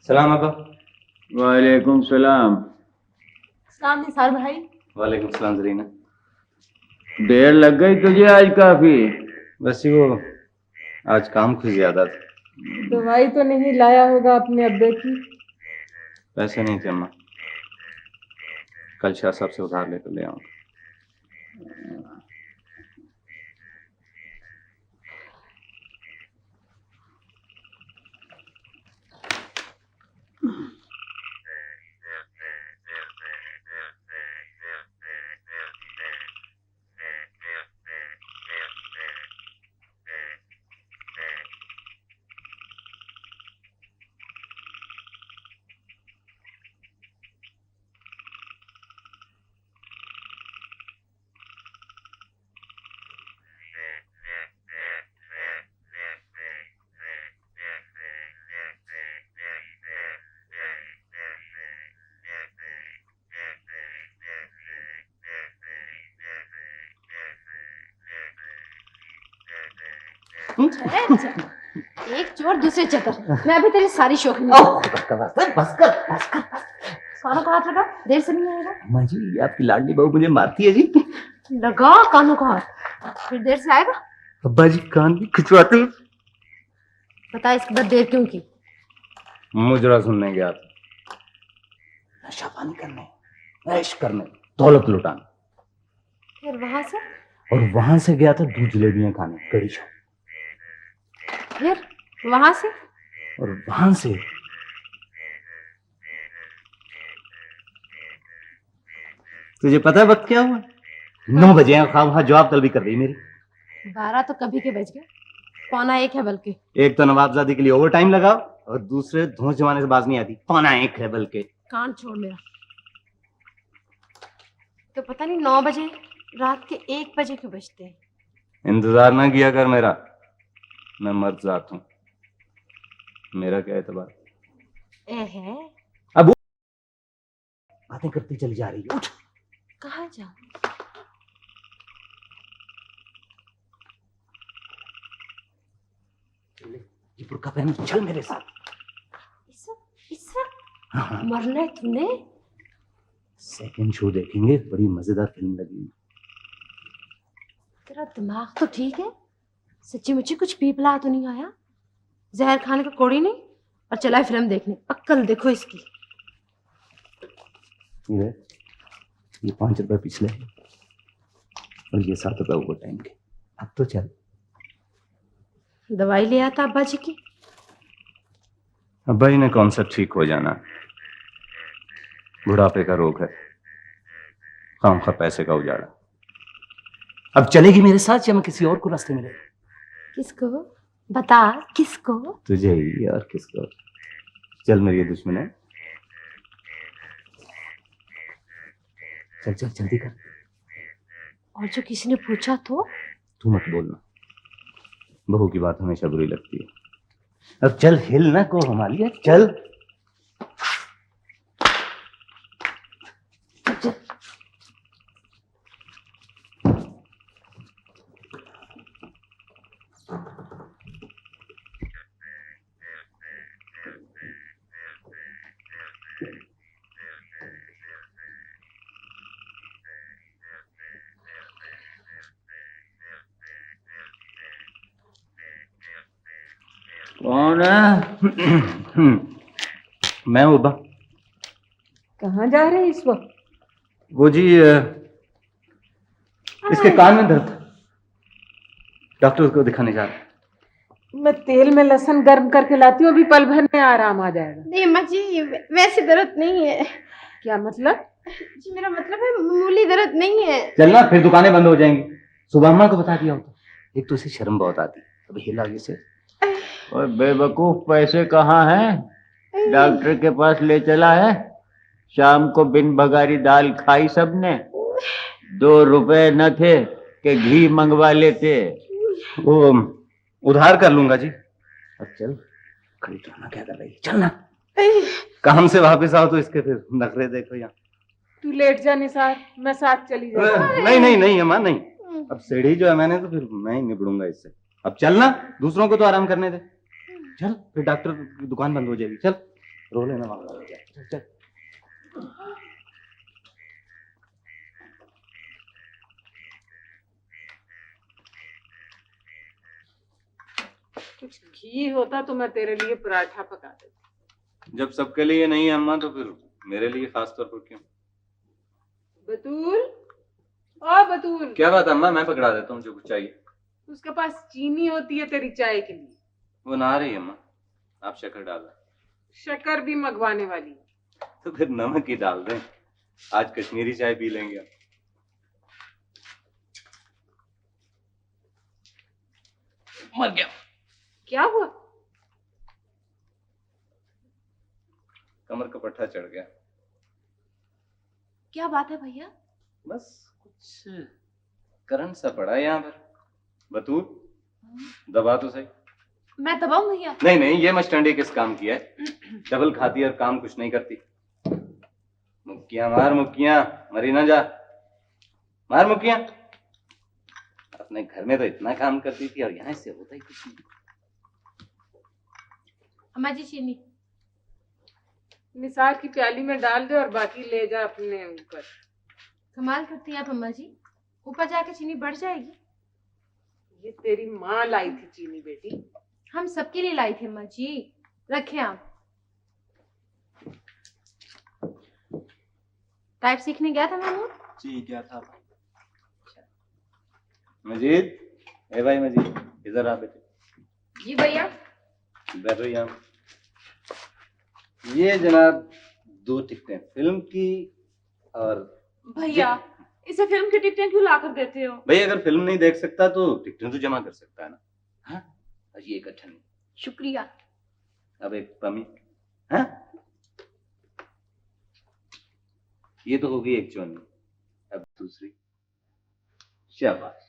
सलाम अब्बा। वालेकुम सलाम। सलाम निसार भाई। वालेकुम सलाम जरीना। देर लग गई तुझे आज काफी। बस ही वो आज काम कुछ ज्यादा था। दवाई तो नहीं लाया होगा अपने अब्बे की? पैसे नहीं थे अम्मा, कल शाह साहब से उधार लेकर ले आऊंगा। एक चोर दूसरे चतर। मैं अभी तेरी सारी शौकीन। बस कर। कानों का हाथ लगा, देर से नहीं आएगा। अम्मा जी, ये आपकी लाडली बहू मुझे मारती है जी। लगा कानों का हाथ, फिर देर से आएगा। अब्बा जी कान भी खिंचवाते हैं। बता इसके बाद देर क्यों की? मुजरा सुनने गया था, नशा पानी करने, ऐश करने, दौलत लुटाने। फिर वहां से? और वहां से गया था दूध जलेबियां खाने, कड़ी चाव। फिर वहां से? और वहां से तुझे पता है वक्त क्या हुआ? 9 बजे ख्वाब वहां जवाब तलबी कर रही मेरी। 12 तो कभी के बज गए, 12:45 है बल्कि। एक तो नवाबजादी के लिए ओवर टाइम लगाओ और दूसरे धोस जमाने से बाज नहीं आती। 12:45 है बल्कि। कान छोड़ मेरा। तो पता नहीं 9 बजे रात के 1 बजे क्यों बजते हैं। इंतजार ना किया कर मेरा, मैं मर्द जात हूं, मेरा क्या एतबार। है अब बातें करती चली जा रही है। उठ। कहाँ जा? ये बुर्का पहन चल मेरे साथ। इस वक्त हाँ। मरना है तूने। सेकंड शो देखेंगे, बड़ी मजेदार फिल्म लगी। तेरा दिमाग तो ठीक है, सच्ची मुच्ची कुछ पीपला तो नहीं आया? जहर खाने का कोड़ी नहीं और चला फिल्म देखने। अक्ल देखो इसकी। ये 5 रुपए पिछले और ये 7 रुपए ओवर टाइम के। अब तो चल। दवाई ले आता अब्बा जी की। अब्बा जी ने कौन सा ठीक हो जाना, बुढ़ापे का रोग है, खामखा पैसे का उजाड़ा। अब चलेगी मेरे साथ या मैं किसी और को रास्ते मिले? किसको बता, किसको? तुझे ही और किसको। चल मेरी ये दुश्मन है, चल चल जल्दी कर। और जो किसी ने पूछा तो? तू मत बोलना, बहू की बात हमेशा बुरी लगती है। अब चल, हिल ना को हमारी, चल। कौन है? मैं हूँ अब्बा। कहाँ जा रहे हैं इस वक्त? वो जी इसके कान में दर्द, डॉक्टर को दिखाने जा रहे हैं। मैं तेल में लहसुन गर्म करके लाती हूँ, अभी पल भर में आराम आ जाएगा। नहीं अम्मा जी, वैसे दर्द नहीं है। क्या मतलब? जी मेरा मतलब है मामूली दर्द नहीं है। चलना, फिर दुकानें बंद हो जाएंगी। सुबह अम्मा को बता दिया होता। एक तो उसे शर्म बहुत आती, अभी हिल आगे से। और बेवकूफ, पैसे कहाँ हैं? डॉक्टर के पास ले चला है? शाम को बिन बगारी दाल खाई सबने। 2 रुपए न थे कि घी मंगवा लेते। वो उधार कर लूंगा जी। अब चल, खड़ी तो क्या कर रही है, चलना। काम से वापस आओ तो इसके फिर नखरे देखो यहाँ। तू लेट जा निसार, मैं साथ चली जाऊंगी। नहीं नहीं नहीं अम्मा नहीं, अब सीढ़ी जो है मैंने तो फिर मैं ही निबड़ूंगा इससे। अब चलना, दूसरों को तो आराम करने दे। चल फिर डॉक्टर की दुकान बंद हो जाएगी। चल रो लेना वहां। चल चल। कुछ घी होता तो मैं तेरे लिए पराठा पका देती। जब सबके लिए नहीं है अम्मा तो फिर मेरे लिए खास तौर पर क्यों? बतूल, ओ बतूल, क्या बात अम्मा, मैं पकड़ा देता हूँ जो कुछ चाहिए। उसके पास चीनी होती है तेरी चाय के लिए। वो ना रही अम्मा, आप शक्कर डाल दें। शक्कर भी मंगवाने वाली है। तो फिर नमक ही डाल दें, आज कश्मीरी चाय पी लेंगे। मर गया। क्या हुआ? कमर का पट्टा चढ़ गया। क्या बात है भैया? बस कुछ करंट सा पड़ा है यहाँ पर। बतूल दबा तो सही। मैं दबाऊं भैया? नहीं नहीं, ये मस्टंडी किस काम की है? डबल खाती है और काम कुछ नहीं करती। मुक्कियां मार, मुक्कियां, मरी ना जा। मार मुक्कियां। अपने घर में तो इतना काम करती थी और यहाँ से होता ही कुछ नहीं। अम्मा जी चीनी। निसार की प्याली में डाल दे और बाकी ले जा अपने ऊपर। कमाल करती है आप अम्मा जी, ऊपर जाके चीनी बढ़ जाएगी। ये तेरी माँ लाई थी चीनी बेटी। हम सबके लिए लाई थी अम्मा जी, रखें आप। टाइप सीखने गया था मामू? जी गया था। मजीद, ए भाई मजीद, इधर आ बेटे। जी भैया। बैठो यहाँ। ये जनाब 2 टिकटें फिल्म की और भैया इसे फिल्म की टिकटें क्यों ला कर देते हो? भाई अगर फिल्म नहीं देख सकता तो टिकटें तो जमा कर सकता है ना। हाँ, ये एक अच्छा नहीं। शुक्रिया। अब एक पमी। हाँ, ये तो होगी एक चौनी। अब दूसरी। शाबाश।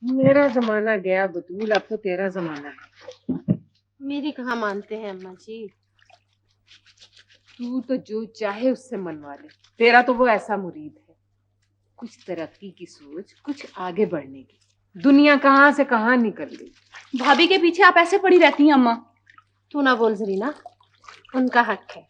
मेरा जमाना गया बतूल, अब तो तेरा जमाना है। मेरी कहाँ मानते हैं अम्मा जी। तू तो जो चाहे उससे मनवा ले, तेरा तो वो ऐसा मुरीद है। कुछ तरक्की की सोच, कुछ आगे बढ़ने की। दुनिया कहाँ से कहाँ निकल गई। भाभी के पीछे आप ऐसे पड़ी रहती हैं अम्मा। तू ना बोल जरीना, उनका हक है।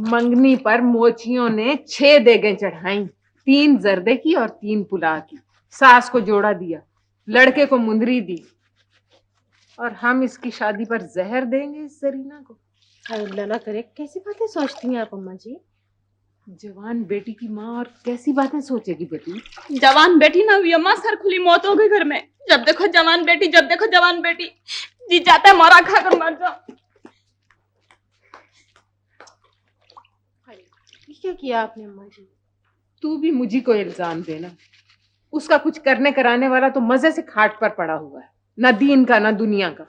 मंगनी पर मोचियों ने 6 देगें चढ़ाई, 3 जर्दे की और 3 पुलाव की। सास को जोड़ा दिया, लड़के को मुंदरी दी, और हम इसकी शादी पर जहर देंगे इस जरीना को। अल्लाह ना करे, कैसी बातें सोचती हैं आप अम्मा जी। जवान बेटी की माँ और कैसी बातें सोचेगी बेटी। जवान बेटी ना हुई अम्मा, सर खुली मौत हो गई घर में। जब देखो जवान बेटी, जब देखो जवान बेटी। जी चाहता है मारा खाकर मर जाओ। क्या किया आपने अम्मा जी? तू भी मुझी को इल्जाम देना। उसका कुछ करने कराने वाला तो मजे से खाट पर पड़ा हुआ है, ना दीन का ना दुनिया का।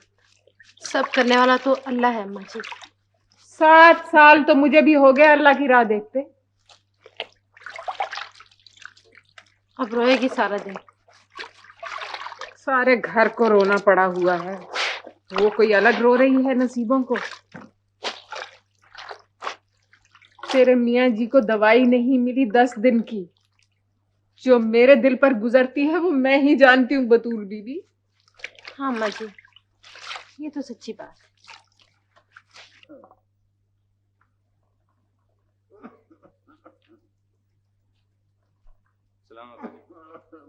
सब करने वाला तो अल्लाह है अम्मा जी। 7 साल तो मुझे भी हो गया अल्लाह की राह देखते। अब रोएगी सारा दिन। सारे घर को रोना पड़ा हुआ है, वो कोई अलग रो रही है नसीबों को। तेरे मियाँ जी को दवाई नहीं मिली 10 दिन की, जो मेरे दिल पर गुजरती है वो मैं ही जानती हूँ बतूल बीबी। हाँ अम्मा जी, ये तो सच्ची बात है।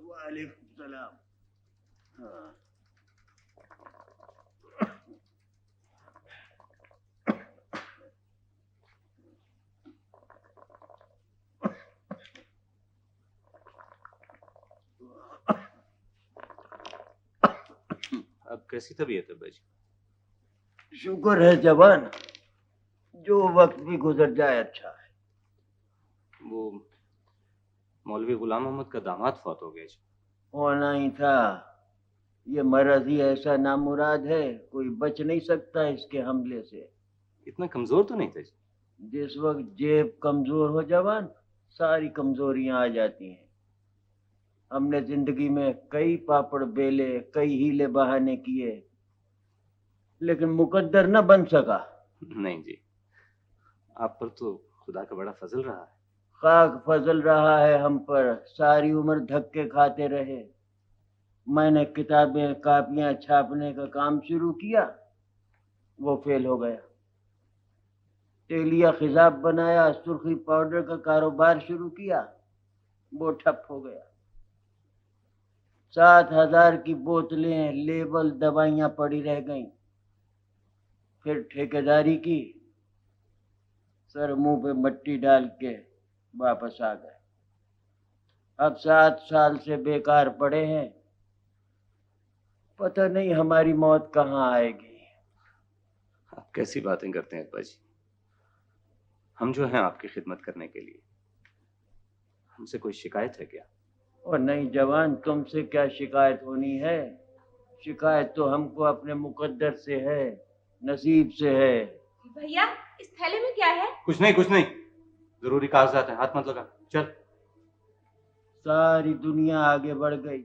वालेकुम सलाम। हाँ। अब कैसी तबीयत है बाजी? शुक्र है जवान, जो वक्त भी गुजर जाए अच्छा है। वो मौलवी गुलाम मोहम्मद का दामाद फौत हो गया जी। होना ही था। ये मर्ज ही ऐसा नामुराद है, कोई बच नहीं सकता इसके हमले से। इतना कमजोर तो नहीं था जी? जिस वक्त जेब कमजोर हो जवान, सारी कमजोरियां आ जाती हैं। हमने जिंदगी में कई पापड़ बेले, कई हीले बहाने किए, लेकिन मुकद्दर न बन सका। नहीं जी, आप पर तो खुदा का बड़ा फजल रहा है। खाक फजल रहा है हम पर, सारी उम्र धक्के खाते रहे। मैंने किताबें कापियां छापने का काम शुरू किया, वो फेल हो गया। तेलिया खिजाब बनाया, सुर्खी पाउडर का कारोबार शुरू किया, वो ठप हो गया। 7,000 की बोतलें, लेबल, दवाइयां पड़ी रह गईं। फिर ठेकेदारी की, सर मुंह पे मट्टी डाल के वापस आ गए। अब 7 साल से बेकार पड़े हैं, पता नहीं हमारी मौत कहाँ आएगी। आप कैसी बातें करते हैं अब्बा जी? हम जो हैं आपकी खिदमत करने के लिए। हमसे कोई शिकायत है क्या? और नहीं जवान, तुमसे क्या शिकायत होनी है। शिकायत तो हमको अपने मुकद्दर से है, नसीब से है। भैया इस थैले में क्या है? कुछ नहीं, कुछ नहीं, जरूरी कागजात है, हाथ मत लगा। चल। सारी दुनिया आगे बढ़ गई,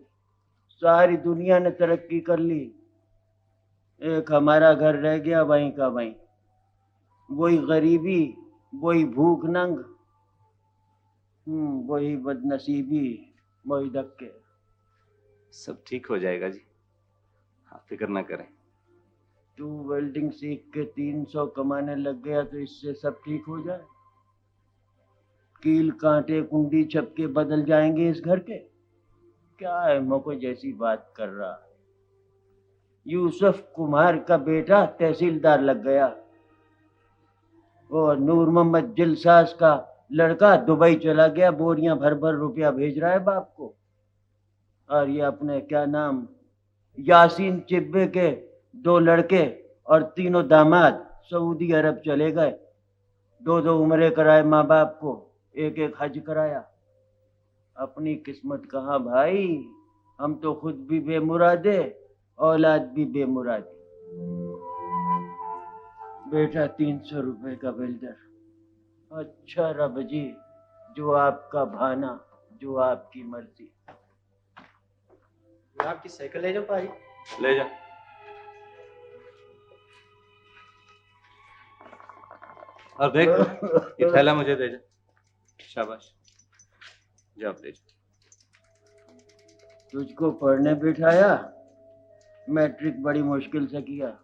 सारी दुनिया ने तरक्की कर ली, एक हमारा घर रह गया वहीं का वहीं। वही गरीबी, वही भूख नंग, वही बदनसीबी, वही धक्के। सब ठीक हो जाएगा जी, आप फिक्र ना करें। तू वेल्डिंग सीख के 300 कमाने लग गया तो इससे सब ठीक हो जाए? कील कांटे कुंडी छपके बदल जाएंगे इस घर के? क्या है मोको जैसी बात कर रहा है। यूसुफ कुमार का बेटा तहसीलदार लग गया, और नूर मोहम्मद जिलसास का लड़का दुबई चला गया, बोरियां भर भर रुपया भेज रहा है बाप को। और ये अपने क्या नाम, यासीन चिब्बे के 2 लड़के और 3 दामाद सऊदी अरब चले गए। 2 उम्रे कराए माँ बाप को, एक हज कराया। अपनी किस्मत कहाँ भाई, हम तो खुद भी बेमुरादे, औलाद भी बेमुरादी। बेटा 300 रुपए का बिल्डर। अच्छा रब जी, जो आपका भाना, जो आपकी मर्जी। आपकी साइकिल ले जाओ भाई। ले जा। और देख, ये थैला मुझे दे जा। शाबाश, जा अब ले जा। तुझको पढ़ने बिठाया, मैट्रिक बड़ी मुश्किल से किया।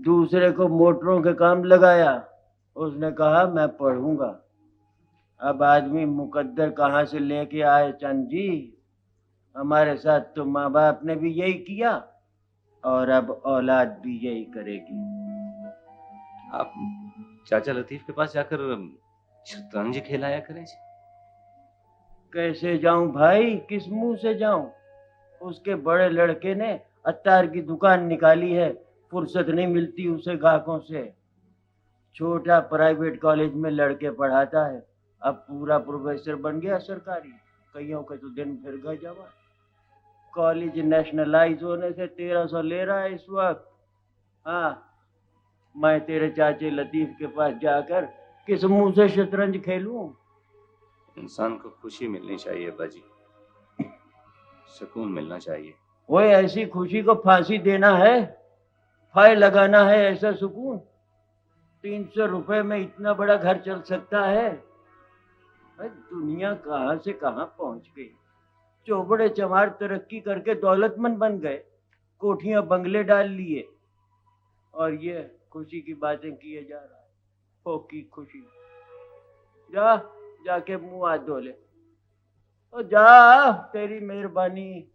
दूसरे को मोटरों के काम लगाया, उसने कहा मैं पढ़ूंगा। अब आदमी मुकद्दर कहाँ से लेके आए चंद जी। हमारे साथ तो माँ बाप ने भी यही किया, और अब औलाद भी यही करेगी। आप चाचा लतीफ के पास जाकर शतरंज खेलाया करें जी। कैसे जाऊं भाई, किस मुंह से जाऊं? उसके बड़े लड़के ने अत्तार की दुकान निकाली है, फुर्सत नहीं मिलती उसे ग्राहकों से। छोटा प्राइवेट कॉलेज में लड़के पढ़ाता है, अब पूरा प्रोफेसर बन गया सरकारी। कईयों के तो दिन फिर गए जवान। कॉलेज नेशनलाइज होने से 1300 ले रहा है इस वक्त। हाँ, मैं तेरे चाचे लतीफ के पास जाकर किस मुंह से शतरंज खेलूं? इंसान को खुशी मिलनी चाहिए बाजी, सुकून मिलना चाहिए। वो ऐसी खुशी को फांसी देना है, फाय लगाना है, ऐसा सुकून। 300 रुपए में इतना बड़ा घर चल सकता है? अरे दुनिया कहाँ से कहाँ पहुंच गई। चौबड़े चमार तरक्की करके दौलतमंद बन गए, कोठियां बंगले डाल लिए, और ये खुशी की बातें किए जा रहा है। फोकी खुशी। जा जाके मुंह हाथ धो ले। ओ जा, तेरी मेहरबानी।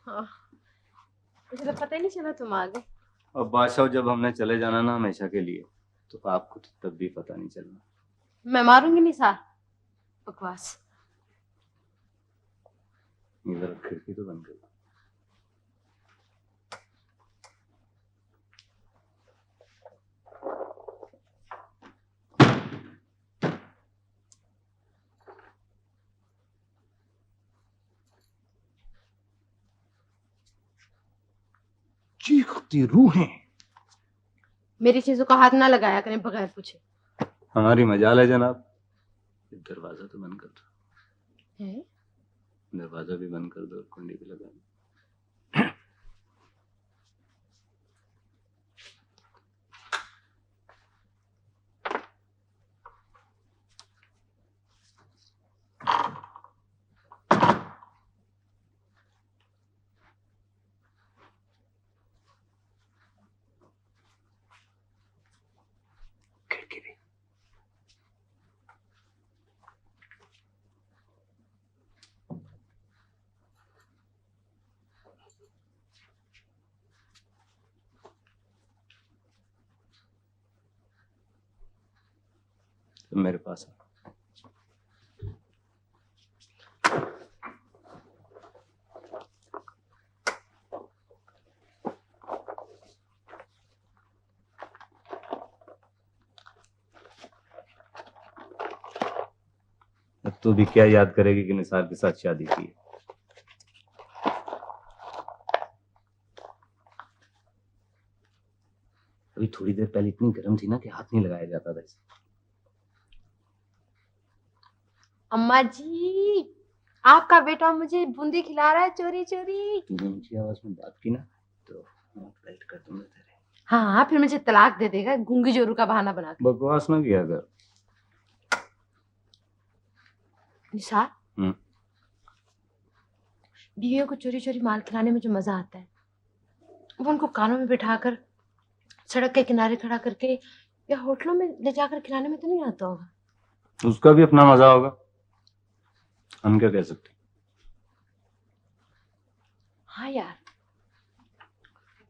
हाँ, मुझे तो पता ही नहीं चला तुम आ गए। और बादशाह, जब हमने चले जाना ना हमेशा के लिए, तो आपको तो तब भी पता नहीं चलना। मैं मारूंगी निसार। बकवास। इधर खिड़की तो बंद कर। चीखती रूहें। मेरी चीजों का हाथ ना लगाया करें बगैर पूछे। हमारी मजाल है जनाब। दरवाजा तो बंद कर दो। है? दरवाजा भी बंद कर दो और कुंडी भी लगा दो। खिड़की भी। तुम मेरे पास आओ। अब तू भी क्या याद करेगी कि निसार के साथ शादी की है। अभी थोड़ी देर पहले इतनी गर्म थी ना कि हाथ नहीं लगाया जाता था इसे। अम्मा जी, आपका बेटा मुझे बूंदी खिला रहा है चोरी चोरी। तूने ऊंची आवाज में बात की ना तो हाथ बेल्ट कर दूंगा तेरे। हाँ, फिर मुझे तलाक दे देगा गूंगी जोरू का बहाना बना के। बकवास ना किया कर। निसार, बीवियों को चोरी चोरी माल खिलाने में जो मजा आता है, वो उनको कानों में बिठाकर सड़क के किनारे खड़ा करके या होटलों में ले जाकर खिलाने में तो नहीं आता होगा। उसका भी अपना मजा होगा, हम क्या कह सकते। हाँ यार,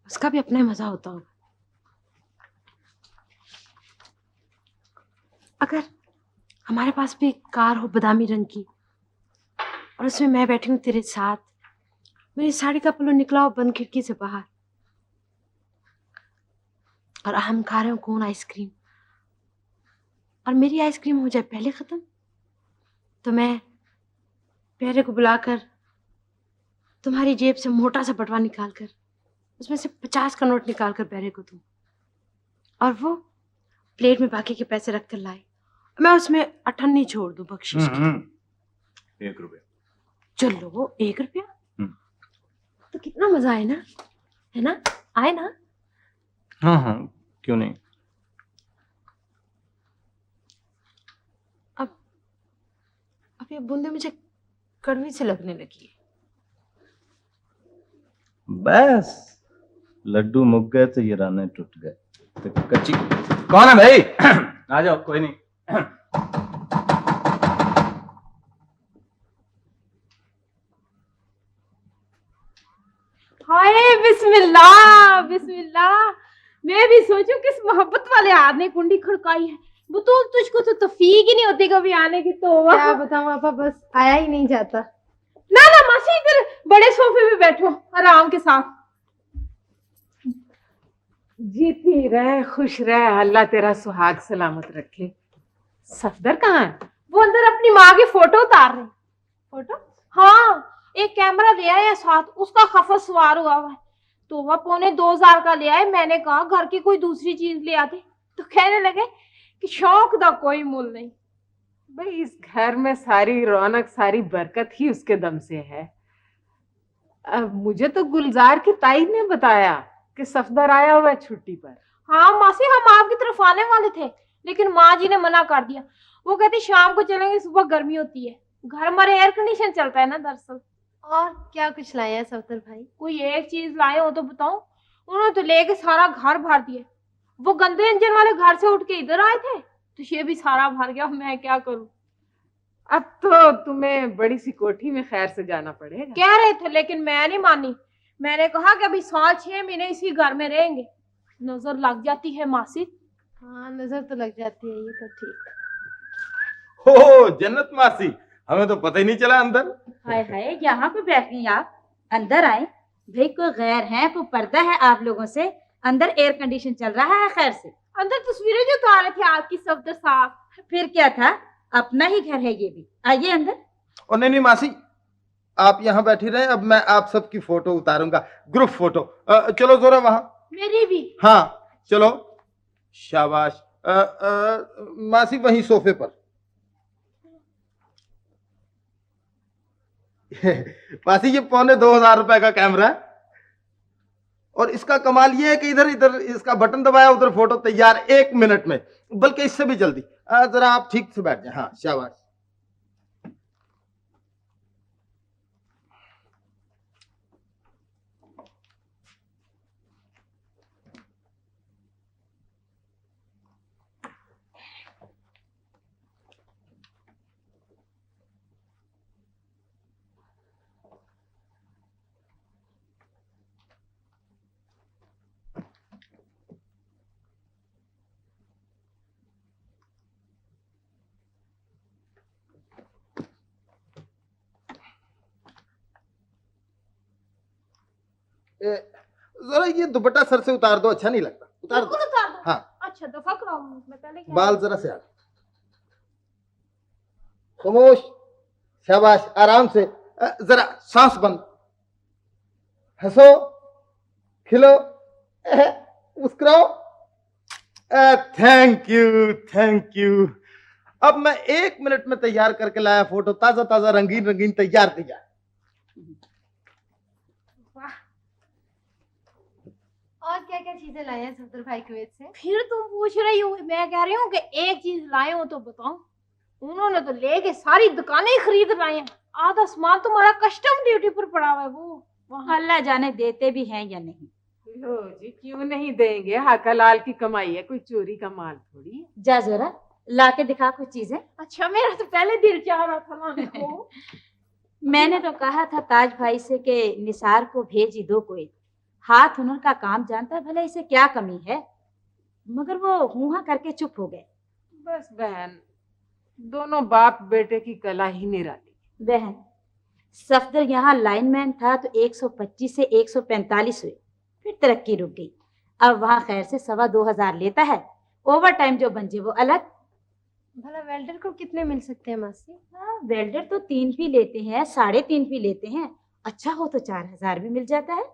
उसका भी अपना ही मजा होता होगा। अगर हमारे पास भी एक कार हो बादामी रंग की और उसमें मैं बैठी हूँ तेरे साथ, मेरी साड़ी का पल्लू निकला हो बंद खिड़की से बाहर, और हम खा रहे हो कौन आइसक्रीम, और मेरी आइसक्रीम हो जाए पहले खत्म, तो मैं प्यारे को बुलाकर तुम्हारी जेब से मोटा सा बटवा निकालकर उसमें से 50 का नोट निकालकर प्यारे को दूं, और वो प्लेट में बाकी के पैसे रखकर लाए, मैं उसमें 98 छोड़ दूं बख्शिश की। 1 रुपया। चलो 1 रुपया तो कितना मजा आए ना, है ना, आए ना। हाँ हाँ, क्यों नहीं। अब ये बूंदे मुझे कड़वी से लगने लगी है। बस लड्डू मुक गए तो ये राने टूट गए। कच्ची कौन है भाई? आ जाओ, कोई नहीं। हाय बिस्मिल्लाह बिस्मिल्लाह। मैं भी सोचूं किस मोहब्बत वाले आदमी ने कुंडी खड़काई है। बुतूल तुझको तो तौफीक ही नहीं होती कभी आने की। तो क्या बताऊं आपा, बस आया ही नहीं जाता। ना ना मासी, इधर बड़े सोफे पे बैठो आराम के साथ। जीती रहे, खुश रहे, अल्लाह तेरा सुहाग सलामत रखे। सफदर कहाँ है? वो अंदर अपनी माँ की फोटो उतार रहे। फोटो? हाँ, एक कैमरा ले आया साथ, उसका खफा सवार हुआ है। तो वह 2,500 का ले आए। मैंने कहा घर की कोई दूसरी चीज ले आते, तो कहने लगे कि शौक दा कोई मुल नहीं। भाई इस घर में सारी रौनक सारी बरकत ही उसके दम से है। अब मुझे तो गुलजार की ताई ने बताया कि सफदर आया हुआ है छुट्टी पर। हाँ मासी, हम आपकी तरफ आने वाले थे, लेकिन माँ जी ने मना कर दिया। वो कहती शाम को चलेंगे, सुबह गर्मी होती है। घर हमारे एयर कंडीशन चलता है ना दरअसल। और क्या कुछ लाया है सफदर भाई? कोई एक चीज लाए हो तो बताओ। उन्होंने तो लेके सारा घर भर दिया। वो गंदे इंजन वाले घर से उठ के इधर आए थे, तो ये भी सारा भर गया। मैं क्या करूं? अब तो तुम्हें बड़ी सी कोठी में खैर से जाना पड़ेगा। कह रहे थे, लेकिन मैं नहीं मानी। मैंने कहा कि अभी 6 महीने इसी घर में रहेंगे। नजर लग जाती है मासी। हाँ, नजर तो लग जाती है, ये तो ठीक। हो जन्नत मासी, हमें तो पता ही नहीं चला अंदर। हाय हाय, यहाँ पे बैठ गई आप? अंदर आए भाई, कोई गैर है, कोई पर्दा है आप लोगों से? अंदर एयर कंडीशन चल रहा है खैर से। अंदर तस्वीरें जो उतार रहे थे आपकी सफदर साहब। फिर क्या था, अपना ही घर है ये भी। आइए अंदर। और नहीं मासी, आप यहाँ बैठी रहे, अब मैं आप सबकी फोटो उतारूंगा, ग्रुप फोटो। चलो जोरा वहां। मेरी भी। हाँ चलो, शाबाश। मासी वहीं सोफे पर। मासी ये 2,500 रुपए का कैमरा है, और इसका कमाल ये है कि इधर इधर इसका बटन दबाया, उधर फोटो तैयार 1 मिनट में, बल्कि इससे भी जल्दी। जरा आप ठीक से बैठ जाए। हाँ शाबाश। जरा ये दुपट्टा सर से उतार दो, अच्छा नहीं लगता। उतार दो। उतार दो। हाँ। अच्छा दफा कराओ, मैं पहले क्या। बाल जरा से खामोश। शाबाश, आराम से। जरा सांस बंद। हंसो, खिलो, मुस्कुराओ। Thank you thank you. अब मैं 1 मिनट में तैयार करके लाया फोटो, ताजा ताजा, रंगीन रंगीन, तैयार तैयार। और क्या क्या चीजें लाए हैं सफदर भाई कुवैत से? फिर तुम पूछ रही हो, मैं कह रही हूँ कि एक चीज लाए हो तो बताओ। उन्होंने तो लेके सारी दुकानें खरीद लाए हैं। आधा सामान तुम्हारा कस्टम ड्यूटी पर पड़ा हुआ है। वो वहाँ अल्लाह जाने देते भी हैं या नहीं। लो जी, क्यों नहीं देंगे? हक हलाल की कमाई है, कोई चोरी का माल थोड़ी है। जा जरा ला के दिखा कुछ चीजें। अच्छा, मेरा तो पहले दिल चाह रहा था लाने को। मैंने तो कहा था ताज भाई से कि निसार को भेज ही दो कोई। हाथ हुनर का काम जानता है, भला इसे क्या कमी है, मगर वो हुआ करके चुप हो गए। बस बहन, दोनों बाप बेटे की कला ही निराली। बहन, सफदर यहाँ लाइनमैन था तो 125 से 145 हुए, फिर तरक्की रुक गई। अब वहाँ खैर से 2,2500 लेता है। ओवर टाइम जो बन जाए वो अलग। भला वेल्डर को कितने मिल सकते हैं मासी? हाँ, वेल्डर तो 3 भी लेते हैं, 3.5 भी लेते हैं। अच्छा हो तो 4,000 भी मिल जाता है।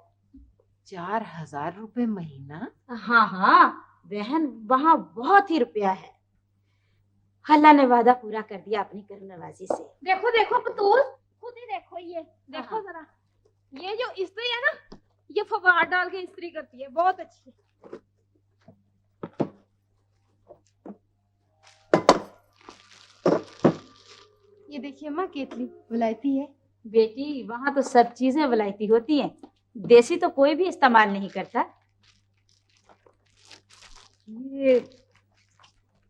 4,000 रुपए महीना? हाँ हाँ बहन, वहाँ बहुत ही रुपया है। अल्लाह ने वादा पूरा कर दिया अपनी करम नवाजी से। देखो देखो बतूल, खुद ही देखो, ये देखो हाँ। जरा। ये जो इस्त्री है ना, ये फवार डाल के इस्त्री करती है, बहुत अच्छी। ये देखिए माँ, केतली विलायती है। बेटी, वहाँ तो सब चीजें वलायती होती हैं, देसी तो कोई भी इस्तेमाल नहीं करता। ये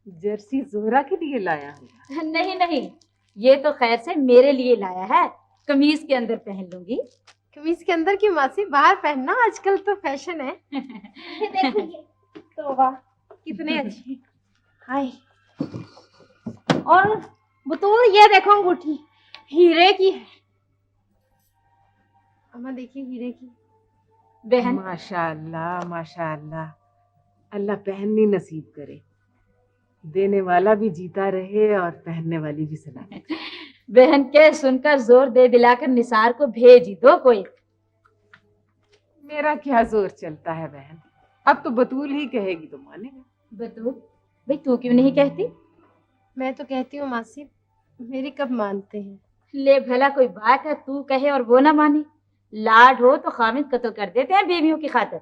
जर्सी जोहरा के लिए लाया हूँ। नहीं नहीं, ये तो खैर से मेरे लिए लाया है, कमीज के अंदर पहन लूंगी। कमीज के अंदर की मासी, बाहर पहनना, आजकल तो फैशन है। ये देखो ये तो वाह कितने अच्छे। हाय और बतूल ये देखो अंगूठी हीरे की है। अम्मा देखिए हीरे की। बहन माशाअल्लाह माशाअल्लाह, अल्लाह पहननी नसीब करे, देने वाला भी जीता रहे और पहनने वाली भी सलामत। बहन के सुनकर जोर दे दिलाकर निसार को भेज ही दो कोई। मेरा क्या जोर चलता है बहन, अब तो बतूल ही कहेगी तो मानेगा। बतूल भाई तू क्यों नहीं कहती? मैं तो कहती हूँ मासी, मेरी कब मानते हैं। ले भला कोई बात है, तू कहे और वो ना माने? लाड हो तो खामिद कत्ल कर देते हैं बीवियों की खातिर।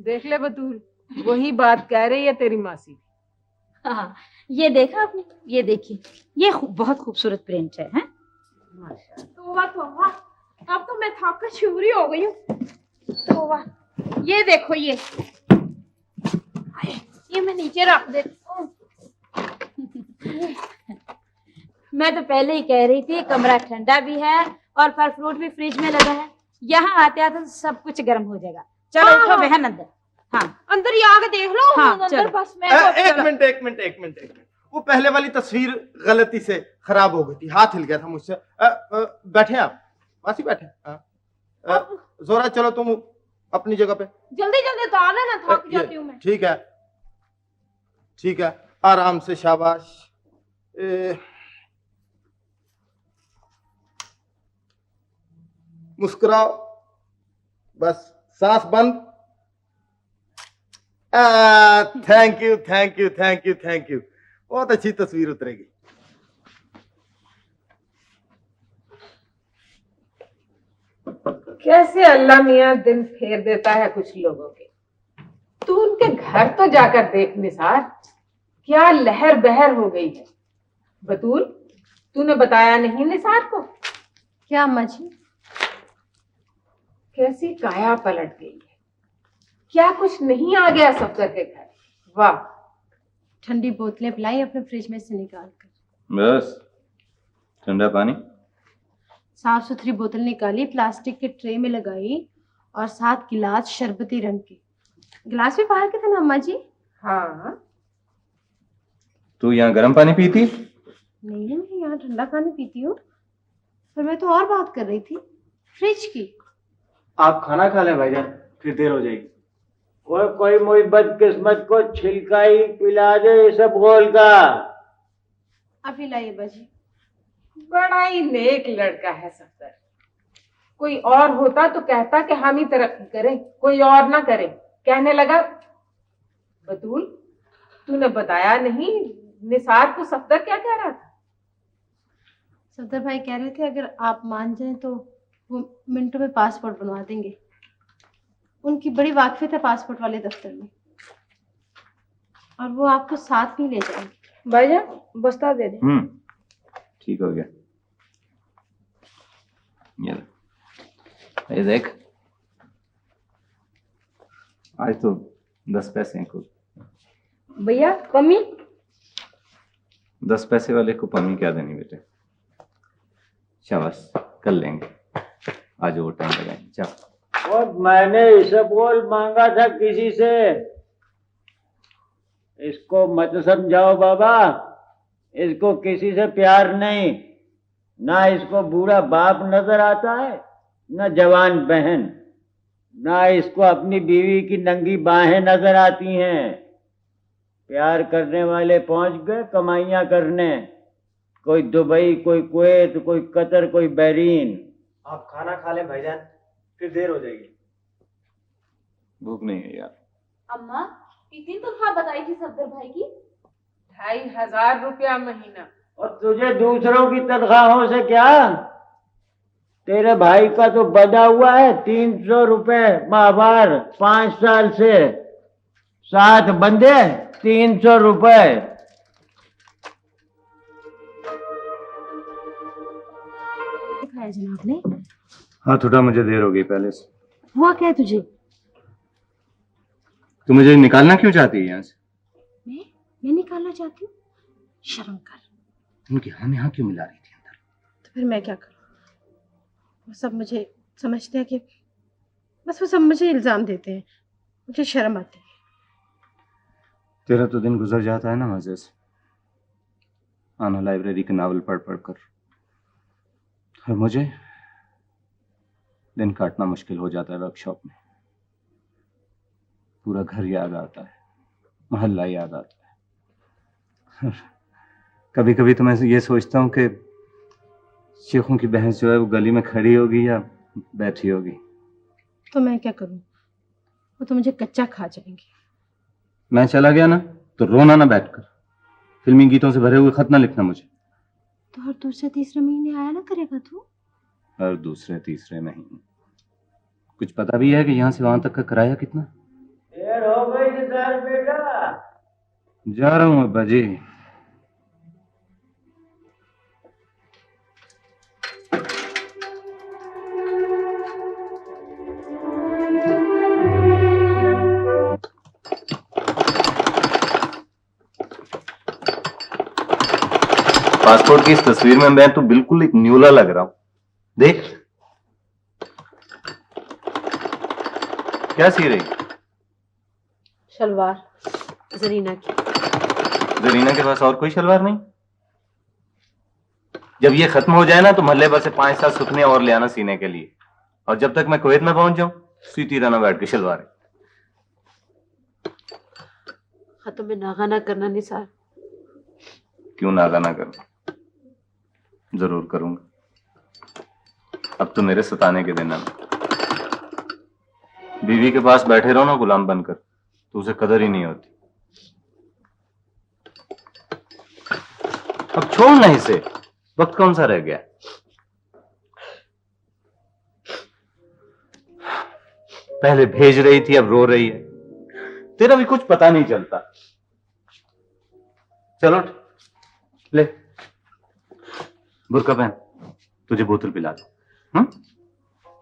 देख ले बतूल, वही बात कह रही है तेरी मासी। हाँ, ये देखा आपने? ये देखिए, ये बहुत खूबसूरत प्रिंट है, हैं? तोबा अब तो मैं थक कर शिवरी हो गई हूँ। तो वाह ये देखो ये मैं नीचे रख देती हूँ। मैं तो पहले ही कह रही थी, कमरा ठंडा भी है और फल फ्रूट भी फ्रिज में लगा है, यहाँ आते आते सब कुछ गर्म हो जाएगा। चलो हाँ, उठो हाँ। बहन अंदर। हाँ अंदर ही आके देख लो। हाँ, अंदर चलो। बस मैं एक मिनट, वो पहले वाली तस्वीर गलती से खराब हो गई थी, हाथ हिल गया था मुझसे। बैठे आप मासी, बैठे। जोरा चलो तुम अपनी जगह पे। जल्दी जल्दी उतार लेना, थक ये, जाती हूँ मैं। ठीक है, आराम से, शाबाश। मुस्कुराओ, बस सांस बंद। Thank you thank you thank you thank you, बहुत अच्छी तस्वीर उतरेगी। कैसे अल्लाह मियाँ दिन फेर देता है कुछ लोगों के। तू उनके घर तो जाकर देख निसार, क्या लहर बहर हो गई है। बतूल, तूने बताया नहीं निसार को? क्या अम्मा जी? कैसी काया पलट गई है, क्या कुछ नहीं आ गया सफदर के घर? वाह, ठंडी बोतलें पिलाई अपने फ्रिज में से निकाल कर। बस ठंडा पानी। साफ सुथरी बोतल निकाली, प्लास्टिक के ट्रे में लगाई और 7 गिलास शरबती रंग के। गिलास भी बाहर के थे ना अम्मा जी? हाँ। तू यहाँ गर्म पानी पीती? नहीं, मैं यहाँ ठंडा पानी पीती हूँ, पर मैं तो और बात कर रही थी, फ्रिज की। आप खाना खा लें भाईजान, फिर देर हो जाएगी। कोई मोई बदकिस्मत को छिलका ही पिला दे सब गोल का। अभी लाइए बाजी। बड़ा ही नेक लड़का है सफदर, कोई और होता तो कहता कि हम ही तरक्की करें, कोई और ना करे। कहने लगा, बतूल तूने बताया नहीं निसार को सफदर क्या कह रहा था? सफदर भाई कह रहे थे अगर आप मान जाएं तो वो मिनटों में पासपोर्ट बनवा देंगे। उनकी बड़ी वाकफियत है पासपोर्ट वाले दफ्तर में, और वो आपको साथ भी ले जाएंगे। भाईजान बस्ता दे दे। ठीक हो गया। ये देख, आज तो 10 पैसे हैं कुल। भैया कमी? 10 पैसे वाले को पम्मी क्या देनी बेटे? शाबाश, कर लेंगे, आज वो टाइम लगाएंगे। जाओ। और मैंने इसबगोल मांगा था किसी से, इसको मत समझाओ बाबा, इसको किसी से प्यार नहीं, ना इसको बूढ़ा बाप नजर आता है, ना जवान बहन, ना इसको अपनी बीवी की नंगी बाहें नजर आती हैं। प्यार करने वाले पहुंच गए कमाइयां करने, कोई दुबई, कोई कुवैत, कोई कतर, कोई बहरीन। आप खाना खा लें भाईजान, फिर देर हो जाएगी। भूख नहीं है यार। अम्मा कितनी तनख्वाह बताई थी सफदर भाई की? 2500 रुपया महीना। और तुझे दूसरों की तनख्वाहों से क्या? तेरे भाई का तो बदा हुआ है 300 रुपए माहवार 5 साल से, 7 बंदे 300 रुपए। खाया जनाब ने? हाँ थोड़ा, मुझे देर हो गई पहले से। हुआ क्या है तुझे? तू मुझे निकालना क्यों चाहती है यहाँ से? मैं निकालना चाहती हूँ? शर्म कर। उनकी हम यहाँ क्यों मिला रही थी अंदर? तो फिर मैं क्या करूँ? वो सब मुझे समझते हैं कि बस वो सब मुझे इल्जाम देते हैं, मुझे शर्म आती है। तेरा तो दिन गुजर जाता है ना मजे से, आना लाइब्रेरी के नावल पढ़ पढ़ कर, और मुझे दिन काटना मुश्किल हो जाता है वर्कशॉप में। पूरा घर याद आता है, मोहल्ला याद आता है। कभी कभी तो मैं ये सोचता हूँ कि शेखों की बहन जो है वो गली में खड़ी होगी या बैठी होगी। तो मैं क्या करूँ? वो तो मुझे कच्चा खा जाएंगे। मैं चला गया ना तो रोना ना बैठकर, फिल्मी गीतों से भरे हुए खत ना लिखना मुझे। तो हर दूसरे तीसरे महीने आया ना करेगा तू? हर दूसरे तीसरे महीने? कुछ पता भी है कि यहाँ से वहां तक का किराया कितना? देर हो गई निसार बेटा। जा रहा हूँ अब्बा जी। पासपोर्ट की इस तस्वीर में मैं तो बिल्कुल एक न्यूला लग रहा हूं। देख क्या सी रही? शलवार जरीना की। जरीना के पास और कोई शलवार नहीं? जब ये खत्म हो जाए ना तो मोहल्ले भर से 5-7 सुथने और ले आना सीने के लिए, और जब तक मैं कुवैत में पहुंच जाऊं सीती रहना बैठ के शलवार। हाँ तो मैं नागा ना करना निसार। क्यों नागा ना करूं? जरूर करूंगा। अब तो मेरे सताने के दिन है। बीवी के पास बैठे रहो ना गुलाम बनकर तो उसे कदर ही नहीं होती। अब छोड़ ना इसे, वक्त कौन सा रह गया? पहले भेज रही थी अब रो रही है। तेरा भी कुछ पता नहीं चलता। चलो ले बुर्का पहन, तुझे बोतल पिला दो।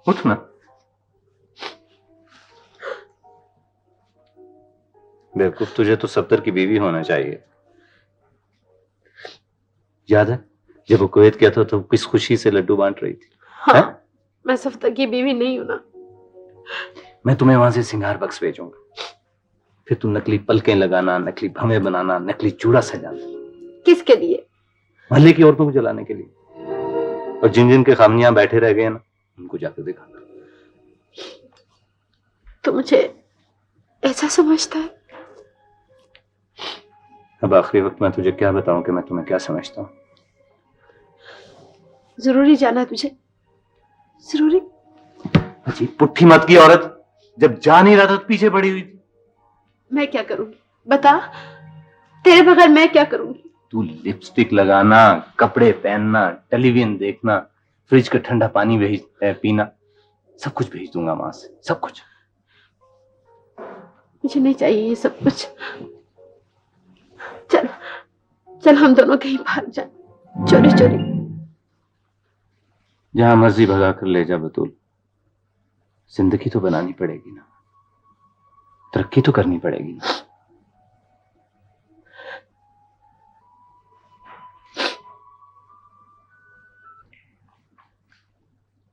उठ ना। बेवकूफ, तुझे तो सफ्दर की बीवी होना चाहिए। याद है जब वो कुवैत गया था तो किस खुशी से लड्डू बांट रही थी। हाँ, मैं सफ्दर की बीवी नहीं हूं ना। मैं तुम्हें वहां से सिंगार बक्स भेजूंगा, फिर तुम नकली पलकें लगाना, नकली भवें बनाना, नकली चूड़ा सजाना। किसके लिए? मोहल्ले की औरतों को जलाने के लिए। और जिन जिन के खामियां बैठे रह गए ना उनको जाकर दिखाना। तो मुझे ऐसा समझता है? अब आखिरी वक्त मैं तुझे क्या बताऊं कि मैं तुम्हें क्या समझता हूं। जरूरी जाना तुझे? जरूरी? अजीब पुट्ठी मत की औरत, जब जा नहीं रहा था तो पीछे पड़ी हुई थी। मैं क्या करूंगी बता? तेरे बगैर मैं क्या करूंगी? तू लिपस्टिक लगाना, कपड़े पहनना, टेलीविजन देखना, फ्रिज का ठंडा पानी भेज पीना, सब कुछ भेज दूंगा वहां से, सब कुछ। मुझे नहीं चाहिए ये सब कुछ। चल चल हम दोनों कहीं भाग जाए, चोरी चोरी। जहां मर्जी भगा कर ले जा बतूल, जिंदगी तो बनानी पड़ेगी ना, तरक्की तो करनी पड़ेगी ना।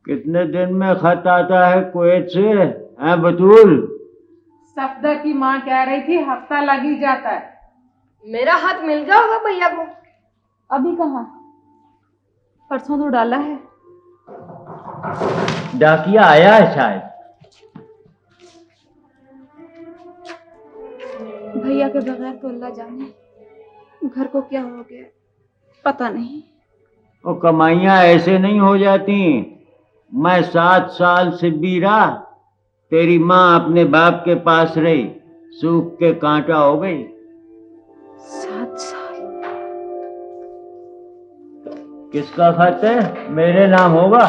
कितने दिन में खत आता है कुवैत से? हैं बतूल? सफदर की माँ कह रही थी हफ्ता लग ही जाता है। मेरा हाथ मिल गया होगा भैया को। अभी कहाँ, परसों तो डाला है। डाकिया आया है शायद। भैया के बगैर तो अल्लाह जाने घर को क्या हो गया, पता नहीं। वो कमाइयां ऐसे नहीं हो जाती। मैं 7 साल से बीरा, तेरी माँ अपने बाप के पास रही, सूख के कांटा हो गई। 7 साल? किसका खत है? मेरे नाम होगा?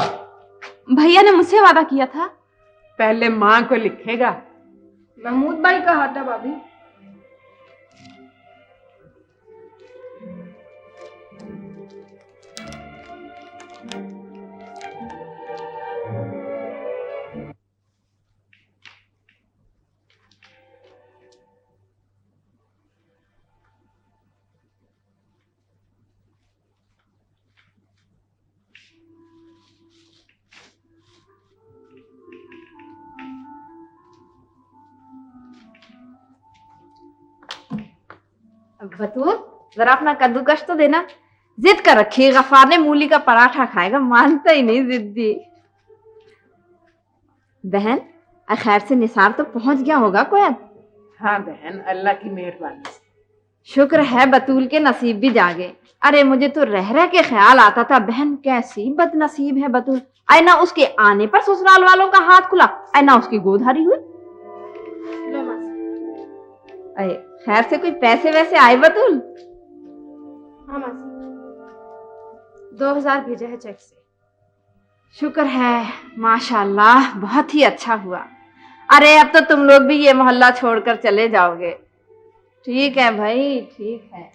भैया ने मुझसे वादा किया था। पहले माँ को लिखेगा। महमूद भाई का हाथ है भाभी। बतूल जरा अपना कद्दूकश तो देना। जिद कर रखी है, गफार ने मूली का पराठा खाएगा, मानता ही नहीं जिद्दी। बहन खैर से निसार तो पहुंच गया होगा कोयत? हाँ बहन, अल्लाह की मेहरबानी से। शुक्र है बतूल के नसीब भी जागे। अरे मुझे तो रह रह के ख्याल आता था बहन कैसी बदनसीब है बतूल। आई ना उसके आने पर ससुराल वालों का हाथ खुला, आई ना उसकी गोद हरी हुई। अरे खैर से कोई पैसे वैसे आए बतूल? हाँ मासी, 2000 भेजा है चेक से। शुक्र है, माशाल्लाह, बहुत ही अच्छा हुआ। अरे अब तो तुम लोग भी ये मोहल्ला छोड़कर चले जाओगे। ठीक है भाई, ठीक है।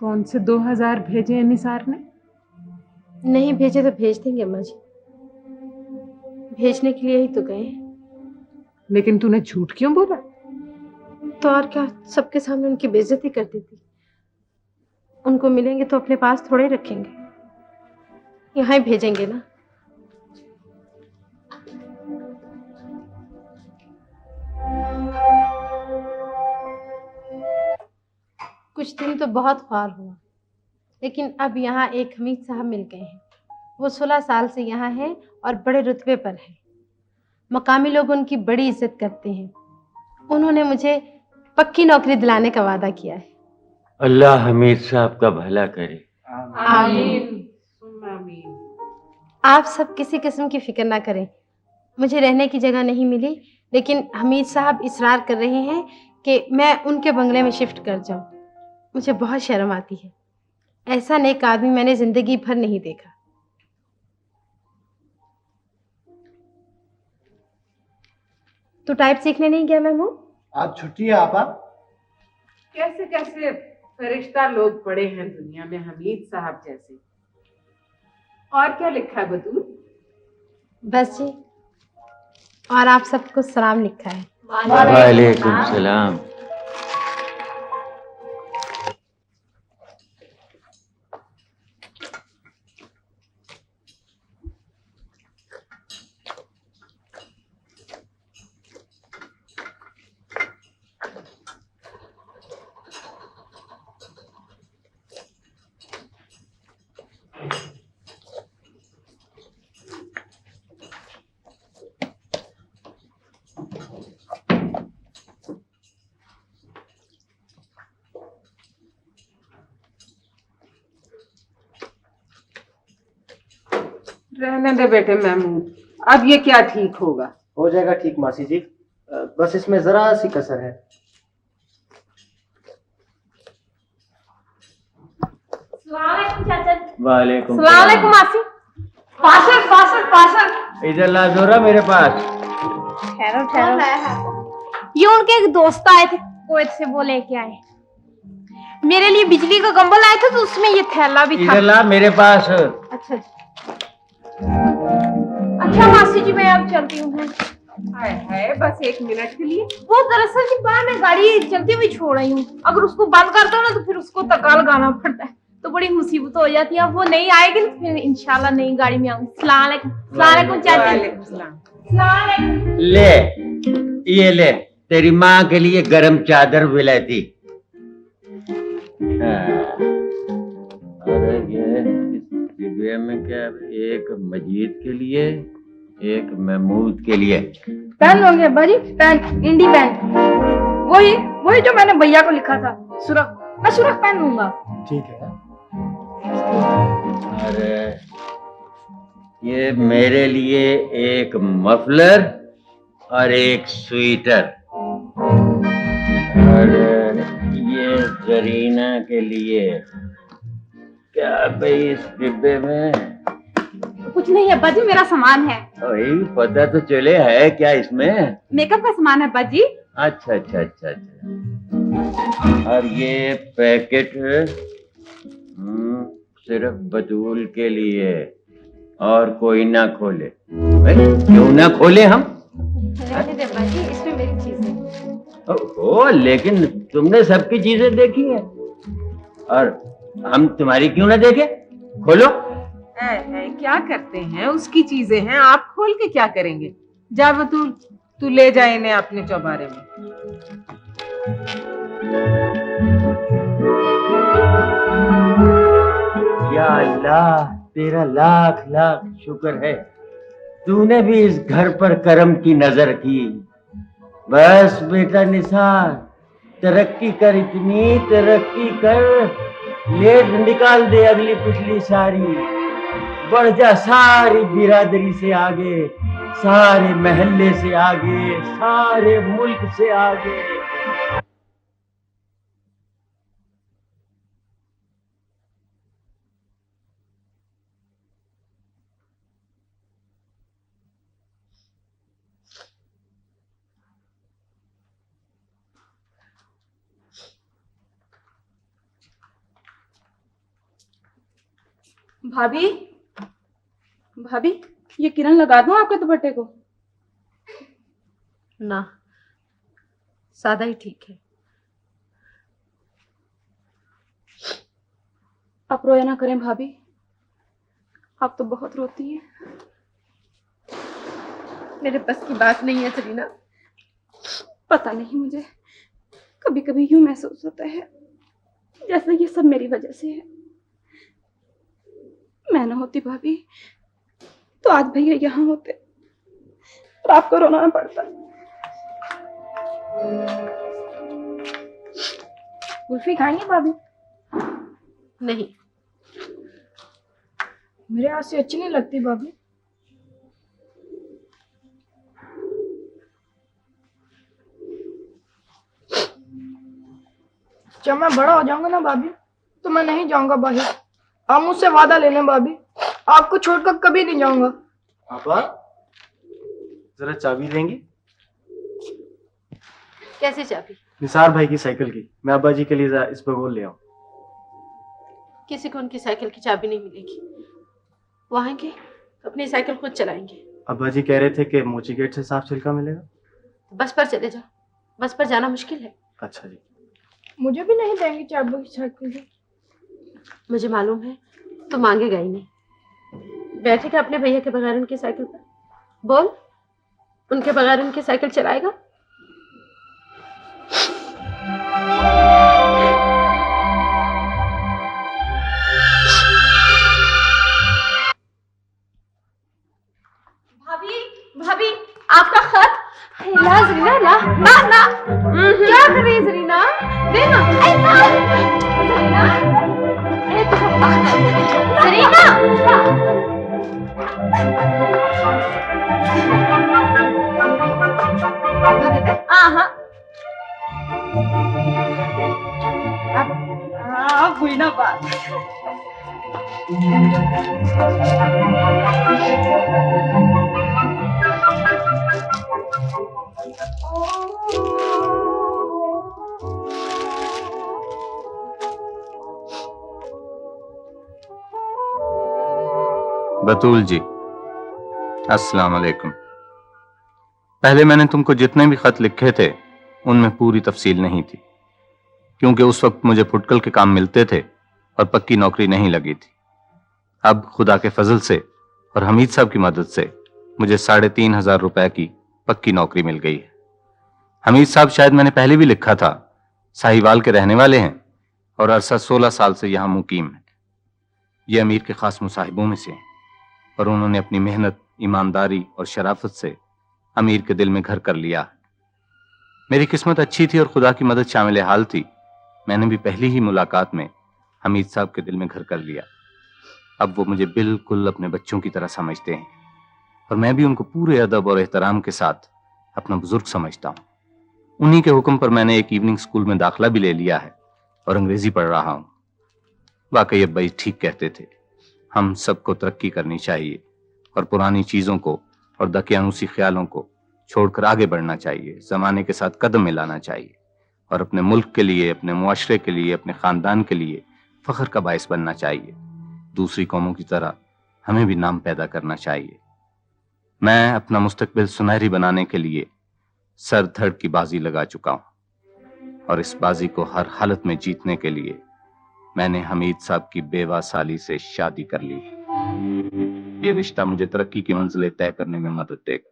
कौन से 2000 भेजे हैं निसार ने? नहीं भेजे तो भेज देंगे अम्मा जी, भेजने के लिए ही तो गए हैं। लेकिन तूने झूठ क्यों बोला? तो और क्या, सबके सामने उनकी बेइज्जती कर देती। उनको मिलेंगे तो अपने पास थोड़े रखेंगे, यहाँ ही भेजेंगे ना। कुछ दिन तो बहुत ख्वार हुआ, लेकिन अब यहाँ एक हमीद साहब मिल गए हैं। वो 16 साल से यहाँ है और बड़े रुतबे पर है। मकामी लोग उनकी बड़ी इज्जत करते हैं। उन्होंने मुझे पक्की नौकरी दिलाने का वादा किया है। अल्लाह हमीद साहब का भला करे। आमीन आमीन। आप सब किसी किस्म की फिक्र ना करें। मुझे रहने की जगह नहीं मिली, लेकिन हमीद साहब इसरार कर रहे हैं कि मैं उनके बंगले में शिफ्ट कर जाऊं। मुझे बहुत शर्म आती है, ऐसा नेक आदमी मैंने जिंदगी भर नहीं देखा। तो टाइप सीखने नहीं गया मैमू? आज छुट्टी है आपा? कैसे कैसे फरिश्ता लोग पड़े हैं दुनिया में हमीद साहब जैसे। और क्या लिखा है बतूल? बस जी, और आप सबको सलाम लिखा है। वालेकुम सलाम। रहने दे बेटे महमूद, अब ये क्या ठीक होगा? हो जाएगा ठीक मासी जी, बस इसमें जरा सी कसर है। वालेकुम सलाम मासी। Passer passer passer. इधर ला जोरा मेरे पास। ठहरो ठहरो। ये उनके एक दोस्त आए थे कोयत से, वो लेके आए। मेरे लिए बिजली का कंबल आए थे, तो उसमें ये थैला भी था। इधर ला मेरे पास। अच्छा अच्छा मासी जी, मैं अब चलती हूँ। हाय हाय, बस 1 मिनट के लिए? वो दरअसल जी मैं गाड़ी चलती हुई छोड़ रही हूँ। अगर उसको बंद कर दो ना तो फिर उसको तकाल लगाना पड़ता है, तो बड़ी मुसीबत हो जाती है। अब वो नहीं आएगी तो फिर इंशाल्लाह नई गाड़ी में आऊंगी। सलाम अलैकुम चाचा। वालेकुम सलाम। सलाम अलैकुम। ले ये ले, तेरी माँ के लिए गरम चादर विलायती। अरे ये इस डिब्बे में क्या, एक मजीद के लिए, एक महमूद के लिए। पेन लोगे बाजी? पेन, इंडी पेन, वही जो मैंने भैया को लिखा था। सुरख, मैं सुरख पेन लूंगा। ठीक है। अरे ये मेरे लिए एक मफलर और एक स्वेटर। और ये जरीना के लिए। क्या भाई इस डिब्बे में? कुछ नहीं है बाजी, मेरा सामान है। वही पता तो चले, है क्या इसमें? मेकअप का सामान है बाजी। अच्छा अच्छा अच्छा अच्छा। और ये पैकेट सिर्फ बतूल के लिए, और कोई ना खोले। भाई क्यों ना खोले हम? रहने दे बाजी, इसमें मेरी चीजें। ओ लेकिन तुमने सबकी चीजें देखी है, और हम तुम्हारी क्यों ना देखे? खोलो। है क्या करते हैं? उसकी चीजें हैं, आप खोल के क्या करेंगे? जा बतूल, तू ले जा इन्हें अपने चौबारे में। या अल्लाह, तेरा लाख लाख शुक्र है, तूने भी इस घर पर करम की नजर की। बस बेटा निसार, तरक्की कर, इतनी तरक्की कर, लेट निकाल दे अगली पिछली सारी, बढ़ जा सारी बिरादरी से आगे, सारे महल्ले से आगे, सारे मुल्क से आगे। भाभी, भाभी, ये किरण लगा दूं आपके दुपट्टे को? ना, सादा ही ठीक है। आप रोया ना करें भाभी, आप तो बहुत रोती हैं। मेरे बस की बात नहीं है सरीना। पता नहीं, मुझे कभी कभी यूं महसूस होता है जैसे ये सब मेरी वजह से है। मैं ना होती भाभी तो आज भैया यहाँ होते और आपको रोना ना पड़ता। कुल्फी खाएंगे भाभी? नहीं, मेरे हाथ से अच्छी नहीं लगती भाभी। जब मैं बड़ा हो जाऊंगा ना भाभी, तो मैं नहीं जाऊंगा बाहर। आप मुझसे वादा ले लें भाभी, आपको छोड़कर कभी नहीं जाऊंगा। पापा, जरा चाबी देंगी? कैसे चाबी? निसार भाई की साइकिल की। मैं अब्बा जी के लिए जरा इस बगोल ले आऊं। किसी को उनकी साइकिल की चाबी नहीं मिलेगी। वहां के अपनी साइकिल खुद चलाएंगे। अब्बा जी कह रहे थे कि मोची गेट से साफ छिलका मिलेगा। बस पर चले जाओ, बस पर जाना मुश्किल है। अच्छा जी। मुझे भी नहीं देंगे चाबी की साइकिल की। मुझे मालूम है, तो मांगेगा ही नहीं। बैठेगा अपने भैया के बगैर उनकी साइकिल पर। बोल, उनके बगैर उनकी साइकिल चलाएगा? भाभी, भाभी, आपका खत। ला जरीना, ला ना ना। क्या कर रही है जरीना? देना। जरीना, हाँ अब हुई ना बात। बतूल जी, अस्सलाम वालेकुम। पहले मैंने तुमको जितने भी खत लिखे थे उनमें पूरी तफसील नहीं थी, क्योंकि उस वक्त मुझे फुटकल के काम मिलते थे और पक्की नौकरी नहीं लगी थी। अब खुदा के फजल से और हमीद साहब की मदद से मुझे 3,500 रुपए की पक्की नौकरी मिल गई है। हमीद साहब, शायद मैंने पहले भी लिखा था, साहिवाल के रहने वाले हैं और अरसा 16 साल से यहाँ मुकीम है। ये अमीर के खास मुसाहिबों में से हैं और उन्होंने अपनी मेहनत, ईमानदारी और शराफत से अमीर के दिल में घर कर लिया। मेरी किस्मत अच्छी थी और खुदा की मदद शामिल हाल थी। मैंने भी पहली ही मुलाकात में हमीद साहब के दिल में घर कर लिया। अब वो मुझे बिल्कुल अपने बच्चों की तरह समझते हैं और मैं भी उनको पूरे अदब और एहतराम के साथ अपना बुजुर्ग समझता हूँ। उन्हीं के हुक्म पर मैंने एक इवनिंग स्कूल में दाखिला भी ले लिया है और अंग्रेजी पढ़ रहा हूँ। वाकई अब्बा जी ठीक कहते थे, हम सबको तरक्की करनी चाहिए और पुरानी चीज़ों को और दकियानूसी ख्यालों को छोड़कर आगे बढ़ना चाहिए, ज़माने के साथ कदम मिलाना चाहिए और अपने मुल्क के लिए, अपने मुआशरे के लिए, अपने ख़ानदान के लिए फ़ख्र का बायस बनना चाहिए। दूसरी कौमों की तरह हमें भी नाम पैदा करना चाहिए। मैं अपना मुस्तकबिल सुनहरी बनाने के लिए सर धड़ की बाजी लगा चुका हूँ और इस बाजी को हर हालत में जीतने के लिए मैंने हमीद साहब की बेवा साली से शादी कर ली। ये रिश्ता मुझे तरक्की की मंजिलें तय करने में मदद देगा।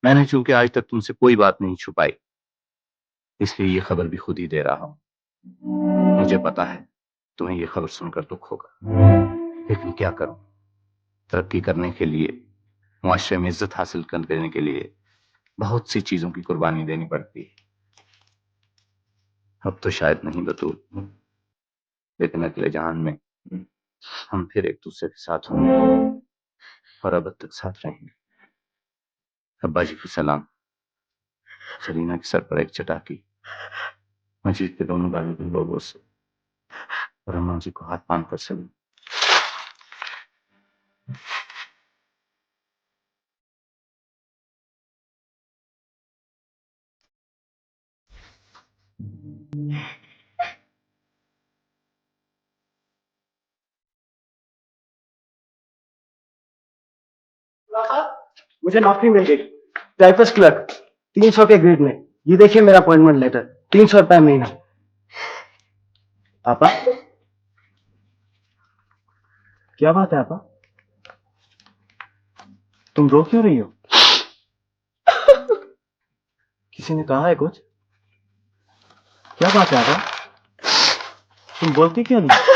मैंने चूंकि आज तक तुमसे कोई बात नहीं छुपाई, इसलिए ये खबर भी खुद ही दे रहा हूं। मुझे पता है तुम्हें ये खबर सुनकर दुख होगा, लेकिन क्या करूं, तरक्की करने के लिए, मुआशरे में इज्जत हासिल करने के लिए बहुत सी चीजों की कुर्बानी देनी पड़ती है। अब तो शायद नहीं बतूल, लेकिन अगले जहान में हम फिर एक दूसरे के साथ होंगे और अब तक साथ रहेंगे। अब्बा जी को सलाम, सलीना के सर पर एक चटाकी, मजीद के दोनों बाजू के लोगों से, और अम्मा जी को हाथ बांध कर सलाम। मुझे नौकरी मिल गई, टाइपिस्ट क्लर्क, 300 के ग्रेड में। ये देखिए मेरा अपॉइंटमेंट लेटर, 300 रुपए महीना। पापा, क्या बात है पापा? तुम रो क्यों रही हो? किसी ने कहा है कुछ? क्या बात है पापा? तुम बोलती क्यों नहीं?